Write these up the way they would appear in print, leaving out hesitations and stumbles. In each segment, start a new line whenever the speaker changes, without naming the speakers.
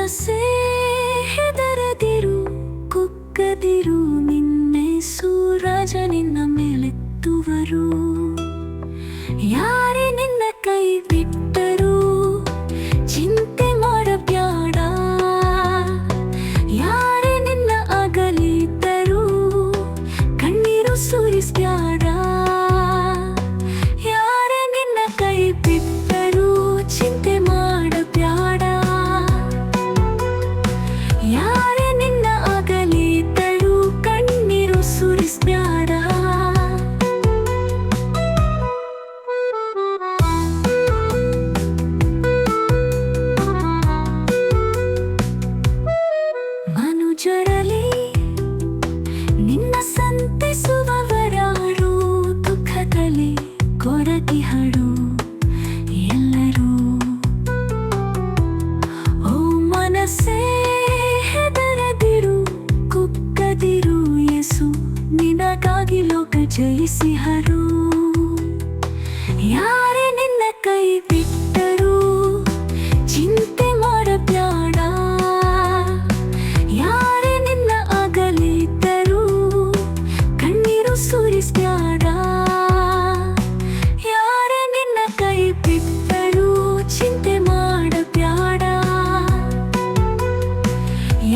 ಮನಸ್ಸೇ ಹೆದರದಿರು, ಕುಕ್ಕದಿರು, ನಿನ್ನೆ ಸೂರಜ ನಿನ್ನ ಮೇಲೆತ್ತುವರು. ಯಾರೇ ನಿನ್ನ ಕೈ ಬಿಟ್ಟರು ಚಿಂತೆ ಮಾಡಬ್ಯಾಡ, ಯಾರೇ ನಿನ್ನ ಅಗಲಿದ್ದರು ಕಣ್ಣೀರು ಸುರಿಸ್ಬ್ಯಾಡ. ಯಾರೇ ನಿನ್ನ ಕೈ ಬಿಟ್ಟರು ಚಿಂತೆ ಮಾಡಬ್ಯಾಡ, ಯಾರೇ ನಿನ್ನ ಅಗಲಿದ್ದರು ಕಣ್ಣೀರು ಸುರಿಸ್ಬ್ಯಾಡ. ಮನುಜರಲ್ಲಿ ನಿನ್ನ ಸಂತೈಸುವವರಾರು, ದುಃಖದಲ್ಲಿ ಕೊರಗಿಹಳು ಎಲ್ಲರೂ. ಓ ಮನಸ್ಸೇ ಹೆದರದಿರು, ಕುಕ್ಕದಿರು, ಯೇಸು ನಿನಗಾಗಿ ಲೋಕ ಜಯಿಸಿಹರು. ಯಾರೇ ನಿನ್ನ ಕೈ ಬಿಟ್ಟರು ಚಿಂತೆ ಮಾಡಬ್ಯಾಡ, ಯಾರೇ ನಿನ್ನ ಅಗಲಿದ್ದರು ಕಣ್ಣೀರು ಸುರಿಸ್ಬ್ಯಾಡ. ಯಾರೇ ನಿನ್ನ ಕೈ ಬಿಟ್ಟರು ಚಿಂತೆ ಮಾಡಬ್ಯಾಡ,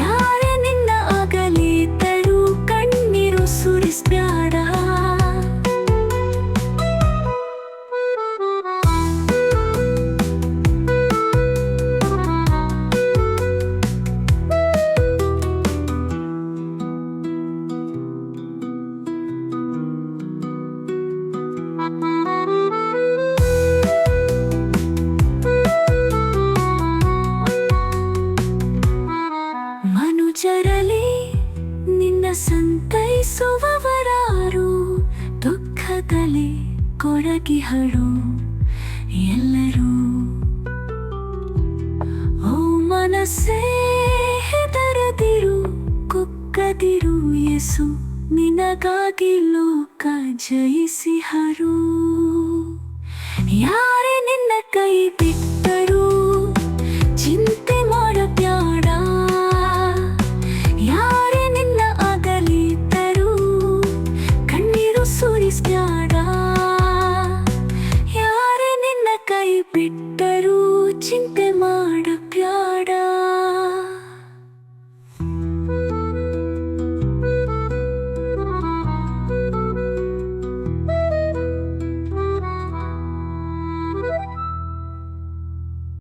ಯಾರೇ ನಿನ್ನ ಅಗಲಿದ್ದರು ಕಣ್ಣೀರು ಸುರಿಸ್ಬ್ಯಾಡ. ಮನುಜರಲ್ಲಿ ನಿನ್ನ ಸಂತೈಸುವವರಾರು, ದುಃಖದಲ್ಲಿ ಕೊರಗಿಹಳು ಎಲ್ಲರೂ. ಓ ಮನಸ್ಸೇ ಹೆದರದಿರು, ಕುಕ್ಕದಿರು, ಯೇಸು ನಿನಗಾಗಿ ಲೋಕ ಜಯಿಸಿಹರು. ಯಾರೇ ನಿನ್ನ ಕೈ ಬಿಟ್ಟರು ಚಿಂತೆ ಮಾಡಬ್ಯಾಡ, ಯಾರೇ ನಿನ್ನ ಅಗಲಿದ್ದರು ಕಣ್ಣೀರು ಸುರಿಸ್ಬ್ಯಾಡ. ಯಾರೇ ನಿನ್ನ ಕೈ ಬಿಟ್ಟು